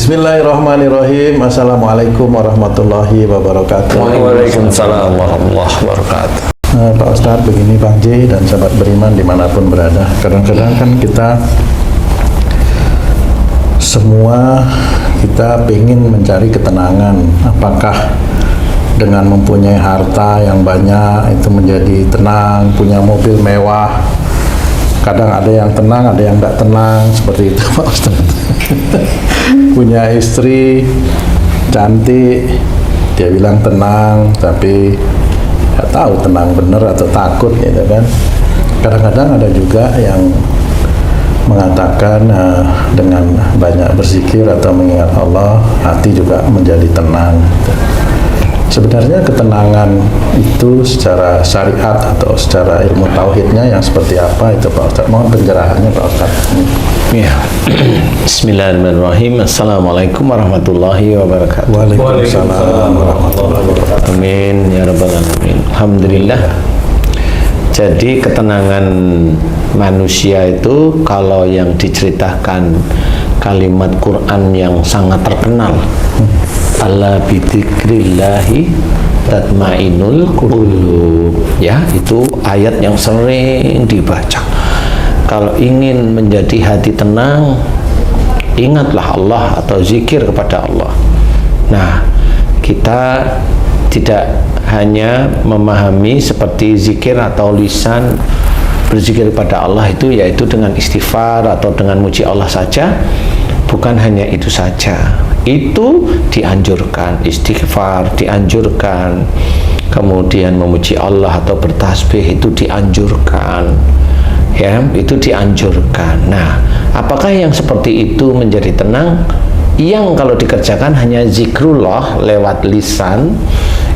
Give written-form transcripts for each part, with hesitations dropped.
Bismillahirrahmanirrahim. Assalamualaikum warahmatullahi wabarakatuh. Waalaikumsalam warahmatullahi wabarakatuh. Pak Ustadz, begini Bang J dan sahabat beriman dimanapun berada. Kadang-kadang kan kita semua pengen mencari ketenangan. Apakah dengan mempunyai harta yang banyak itu menjadi tenang, punya mobil mewah? Kadang ada yang tenang, ada yang tidak tenang, seperti itu Pak Ustadz. Punya istri cantik, dia bilang tenang, tapi nggak tahu tenang bener atau takut gitu kan. Kadang-kadang ada juga yang mengatakan dengan banyak berzikir atau mengingat Allah, hati juga menjadi tenang gitu. Sebenarnya ketenangan itu secara syariat atau secara ilmu tauhidnya yang seperti apa itu Pak Ustadz? Mohon pencerahannya Pak Ustadz. Ya. Bismillahirrahmanirrahim. Assalamualaikum warahmatullahi wabarakatuh. Waalaikumsalam warahmatullahi wabarakatuh. Amin ya rabbal alamin. Alhamdulillah. Jadi ketenangan manusia itu kalau yang diceritakan kalimat Quran yang sangat terkenal, ala bidzikrillahi tatmainul qulub, ya, itu ayat yang sering dibaca. Kalau ingin menjadi hati tenang, ingatlah Allah atau zikir kepada Allah. Nah, kita tidak hanya memahami seperti zikir atau lisan berzikir kepada Allah itu yaitu dengan istighfar atau dengan muji Allah saja. Bukan hanya itu saja, itu dianjurkan, istighfar dianjurkan, kemudian memuji Allah atau bertasbih itu dianjurkan, ya, itu dianjurkan. Nah, apakah yang seperti itu menjadi tenang? Yang kalau dikerjakan hanya zikrullah lewat lisan,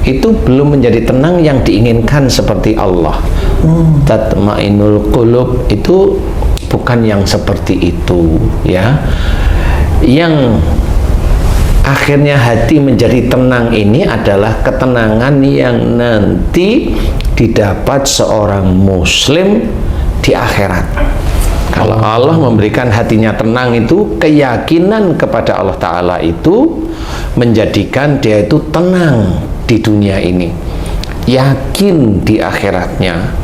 itu belum menjadi tenang yang diinginkan seperti Allah. Tatmainul qulub itu bukan yang seperti itu, ya. Yang akhirnya hati menjadi tenang ini adalah ketenangan yang nanti didapat seorang muslim di akhirat. Kalau Allah memberikan hatinya tenang, itu keyakinan kepada Allah Ta'ala itu menjadikan dia itu tenang di dunia ini, yakin di akhiratnya.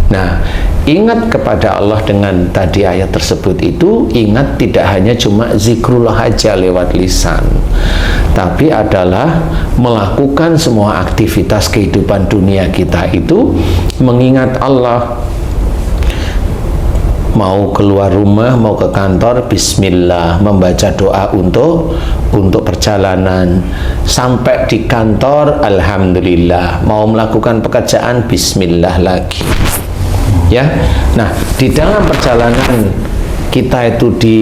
Nah, ingat kepada Allah dengan tadi ayat tersebut itu, ingat tidak hanya cuma zikrullah aja lewat lisan, tapi adalah melakukan semua aktivitas kehidupan dunia kita itu mengingat Allah. Mau keluar rumah, mau ke kantor, bismillah, membaca doa untuk perjalanan. Sampai di kantor, alhamdulillah. Mau melakukan pekerjaan, bismillah lagi. Ya. Nah, di dalam perjalanan kita itu di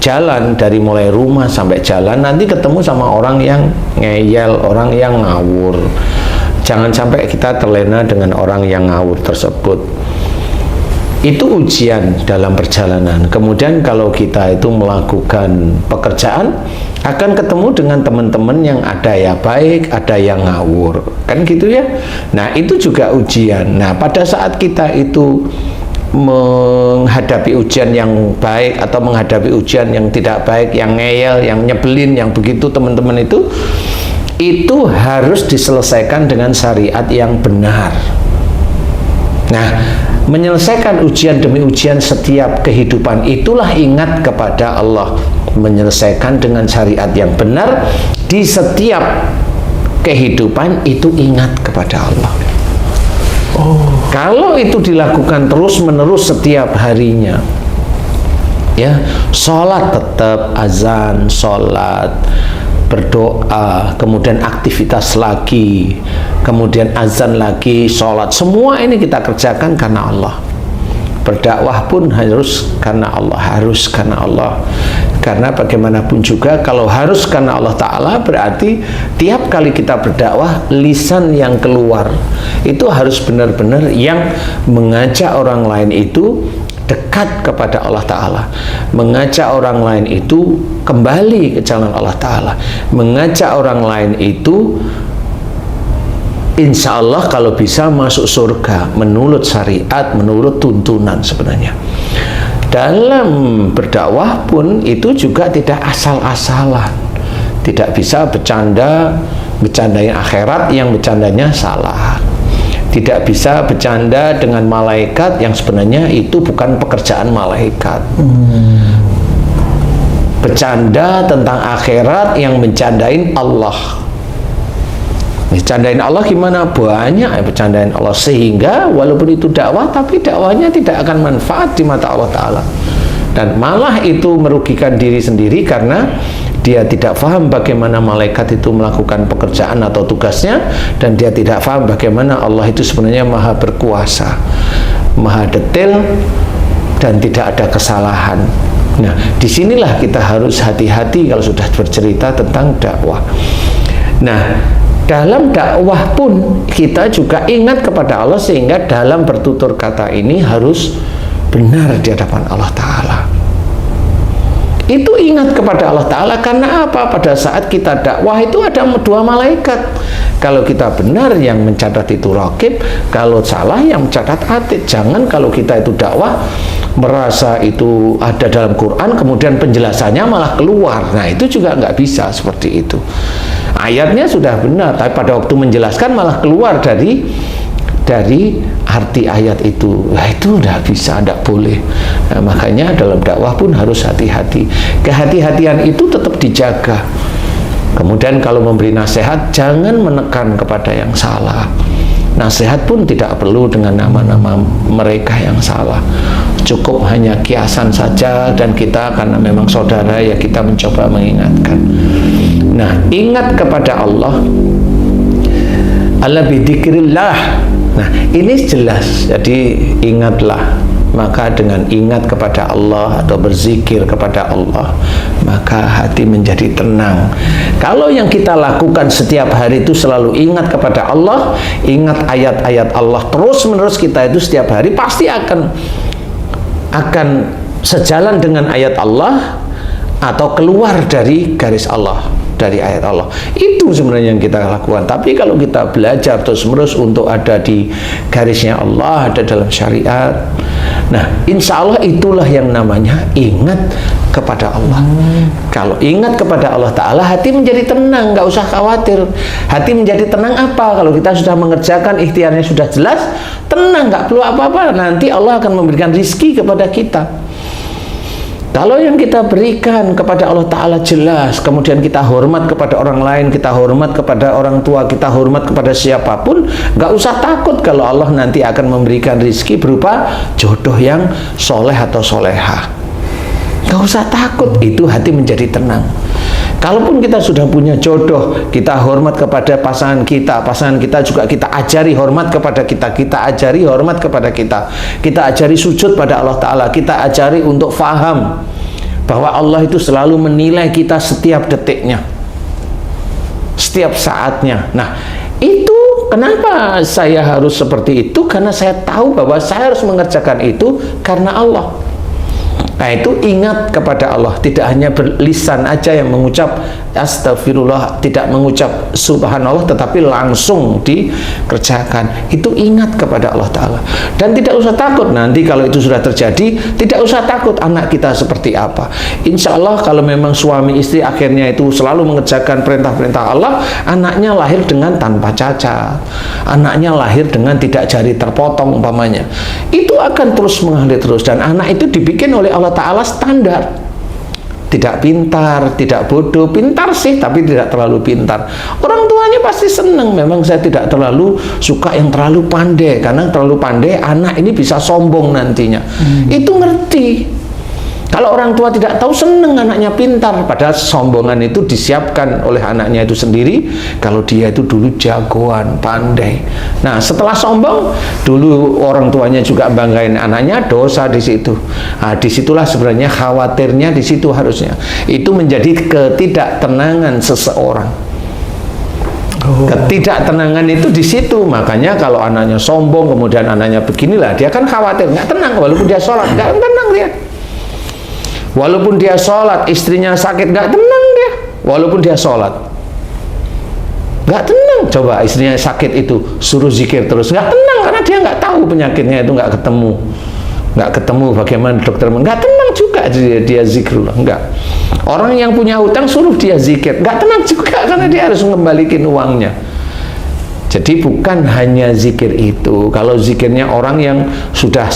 jalan dari mulai rumah sampai jalan, nanti ketemu sama orang yang ngeyel, orang yang ngawur. Jangan sampai kita terlena dengan orang yang ngawur tersebut. Itu ujian dalam perjalanan. Kemudian kalau kita itu melakukan pekerjaan, akan ketemu dengan teman-teman yang ada ya baik, ada yang ngawur, kan gitu ya. Nah, itu juga ujian. Nah, pada saat kita itu menghadapi ujian yang baik atau menghadapi ujian yang tidak baik, yang ngeyel, yang nyebelin, yang begitu teman-teman itu harus diselesaikan dengan syariat yang benar. Nah, menyelesaikan ujian demi ujian setiap kehidupan itulah ingat kepada Allah. Menyelesaikan dengan syariat yang benar di setiap kehidupan itu ingat kepada Allah. Kalau itu dilakukan terus-menerus setiap harinya, ya, sholat tetap azan, sholat, berdoa, kemudian aktivitas lagi, kemudian azan lagi, sholat, semua ini kita kerjakan karena Allah. Berdakwah pun harus karena Allah, harus karena Allah. Karena bagaimanapun juga kalau harus karena Allah Ta'ala, berarti tiap kali kita berdakwah, lisan yang keluar itu harus benar-benar yang mengajak orang lain itu dekat kepada Allah Ta'ala, mengajak orang lain itu kembali ke jalan Allah Ta'ala, mengajak orang lain itu insya Allah kalau bisa masuk surga menurut syariat, menurut tuntunan. Sebenarnya dalam berdakwah pun itu juga tidak asal-asalan. Tidak bisa bercandain akhirat yang bercandanya salah. Tidak bisa bercanda dengan malaikat yang sebenarnya itu bukan pekerjaan malaikat. Bercanda tentang akhirat yang bercandain Allah. Bercandain Allah gimana? Banyak ya bercandain Allah, sehingga walaupun itu dakwah, tapi dakwahnya tidak akan manfaat di mata Allah Ta'ala, dan malah itu merugikan diri sendiri karena dia tidak paham bagaimana malaikat itu melakukan pekerjaan atau tugasnya, dan dia tidak paham bagaimana Allah itu sebenarnya maha berkuasa, maha detail, dan tidak ada kesalahan. Nah, disinilah kita harus hati-hati kalau sudah bercerita tentang dakwah. Nah, dalam dakwah pun kita juga ingat kepada Allah, sehingga dalam bertutur kata ini harus benar di hadapan Allah Ta'ala. Itu ingat kepada Allah Ta'ala karena apa? Pada saat kita dakwah itu ada dua malaikat. Kalau kita benar yang mencatat itu raqib, kalau salah yang mencatat atid. Jangan kalau kita itu dakwah merasa itu ada dalam Quran, kemudian penjelasannya malah keluar. Nah, itu juga nggak bisa seperti itu. Ayatnya sudah benar, tapi pada waktu menjelaskan malah keluar dari arti ayat itu. Nah, itu udah bisa, tidak boleh. Nah, makanya dalam dakwah pun harus hati-hati. Kehati-hatian itu tetap dijaga. Kemudian kalau memberi nasihat, jangan menekan kepada yang salah. Nasihat pun tidak perlu dengan nama-nama mereka yang salah. Cukup hanya kiasan saja, dan kita karena memang saudara ya kita mencoba mengingatkan. Nah, ingat kepada Allah. Ala bidzikrillah. Nah, ini jelas. Jadi ingatlah. Maka dengan ingat kepada Allah atau berzikir kepada Allah, maka hati menjadi tenang. Kalau yang kita lakukan setiap hari itu selalu ingat kepada Allah, ingat ayat-ayat Allah terus-menerus, kita itu setiap hari pasti akan sejalan dengan ayat Allah atau keluar dari garis Allah, dari ayat Allah. Itu sebenarnya yang kita lakukan. Tapi kalau kita belajar terus-menerus untuk ada di garisnya Allah, ada dalam syariat, nah insya Allah itulah yang namanya ingat kepada Allah. Kalau ingat kepada Allah Ta'ala, hati menjadi tenang, nggak usah khawatir. Hati menjadi tenang apa? Kalau kita sudah mengerjakan ikhtiarnya sudah jelas, tenang, nggak perlu apa-apa. Nanti Allah akan memberikan rizki kepada kita. Kalau yang kita berikan kepada Allah Ta'ala jelas, kemudian kita hormat kepada orang lain, kita hormat kepada orang tua, kita hormat kepada siapapun, nggak usah takut kalau Allah nanti akan memberikan rizki berupa jodoh yang soleh atau soleha. Nggak usah takut, itu hati menjadi tenang. Kalaupun kita sudah punya jodoh, kita hormat kepada pasangan kita juga kita ajari hormat kepada kita ajari hormat kepada kita ajari sujud pada Allah Ta'ala, kita ajari untuk faham bahwa Allah itu selalu menilai kita setiap detiknya, setiap saatnya. Nah, itu kenapa saya harus seperti itu? Karena saya tahu bahwa saya harus mengerjakan itu karena Allah. Nah, itu ingat kepada Allah, tidak hanya berlisan aja yang mengucap astagfirullah, tidak mengucap subhanallah, tetapi langsung dikerjakan. Itu ingat kepada Allah Ta'ala. Dan tidak usah takut nanti kalau itu sudah terjadi, tidak usah takut anak kita seperti apa. Insya Allah kalau memang suami istri akhirnya itu selalu mengerjakan perintah-perintah Allah, anaknya lahir dengan tanpa cacat, anaknya lahir dengan tidak jari terpotong umpamanya, itu akan terus mengalir terus. Dan anak itu dibikin oleh Allah Ta'ala standar, tidak pintar, tidak bodoh, pintar sih tapi tidak terlalu pintar. Orang tuanya pasti senang. Memang saya tidak terlalu suka yang terlalu pandai, karena terlalu pandai anak ini bisa sombong nantinya. Itu ngerti. Kalau orang tua tidak tahu, seneng anaknya pintar, padahal sombongan itu disiapkan oleh anaknya itu sendiri. Kalau dia itu dulu jagoan, pandai. Nah, setelah sombong, dulu orang tuanya juga banggain anaknya, dosa di situ. Nah, disitulah sebenarnya khawatirnya, di situ harusnya. Itu menjadi ketidaktenangan seseorang. Ketidaktenangan itu di situ. Makanya kalau anaknya sombong, kemudian anaknya beginilah, dia kan khawatir, nggak tenang. Walaupun dia sholat, nggak tenang dia. Walaupun dia sholat, istrinya sakit, nggak tenang dia. Walaupun dia sholat, nggak tenang. Coba istrinya sakit itu, suruh zikir terus, nggak tenang, karena dia nggak tahu penyakitnya itu, nggak ketemu bagaimana dokter, nggak tenang. juga dia zikrullah, enggak. Orang yang punya hutang suruh dia zikir, enggak tenang juga karena dia harus mengembalikan uangnya. Jadi bukan hanya zikir itu. Kalau zikirnya orang yang sudah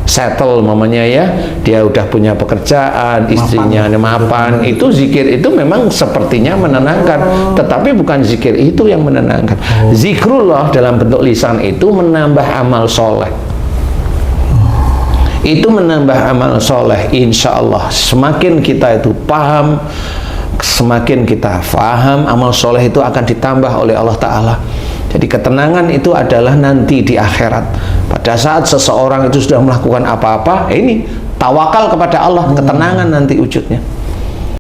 settle mamanya ya, dia udah punya pekerjaan, istrinya mapan, itu zikir itu memang sepertinya menenangkan, tetapi bukan zikir itu yang menenangkan. Zikrullah dalam bentuk lisan itu menambah amal soleh. Itu menambah amal soleh, insya Allah. Semakin kita itu paham, semakin kita faham, amal soleh itu akan ditambah oleh Allah Ta'ala. Jadi ketenangan itu adalah nanti di akhirat. Pada saat seseorang itu sudah melakukan apa-apa, ini tawakal kepada Allah, ketenangan nanti wujudnya.